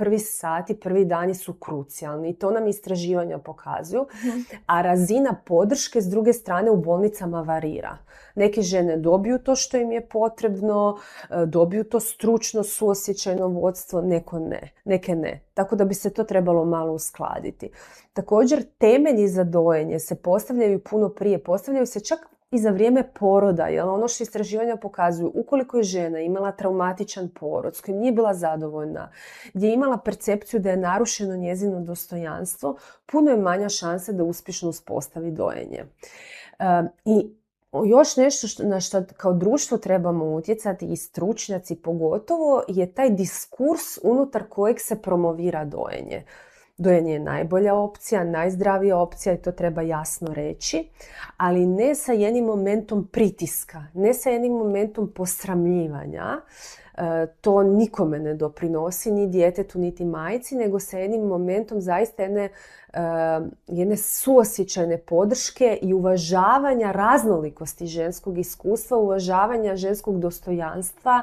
prvi sati, prvi dani su krucijalni i to nam istraživanja pokazuju, a razina podrške s druge strane u bolnicama varira. Neke žene dobiju to što im je potrebno, dobiju to stručno, suosjećajno vodstvo, neke ne. Tako da bi se to trebalo malo uskladiti. Također, temelji za dojenje se postavljaju puno prije, postavljaju se čak i za vrijeme poroda, jer ono što istraživanja pokazuju, ukoliko je žena imala traumatičan porod s kojim nije bila zadovoljna, gdje je imala percepciju da je narušeno njezino dostojanstvo, puno je manja šansa da uspješno uspostavi dojenje. I još nešto na što kao društvo trebamo utjecati i stručnjaci pogotovo je taj diskurs unutar kojeg se promovira dojenje. Dojenje je najbolja opcija, najzdravija opcija i to treba jasno reći, ali ne sa jednim momentom pritiska, ne sa jednim momentom posramljivanja. To nikome ne doprinosi, ni djetetu, niti majci, nego sa jednim momentom zaista jedne suosjećajne podrške i uvažavanja raznolikosti ženskog iskustva, uvažavanja ženskog dostojanstva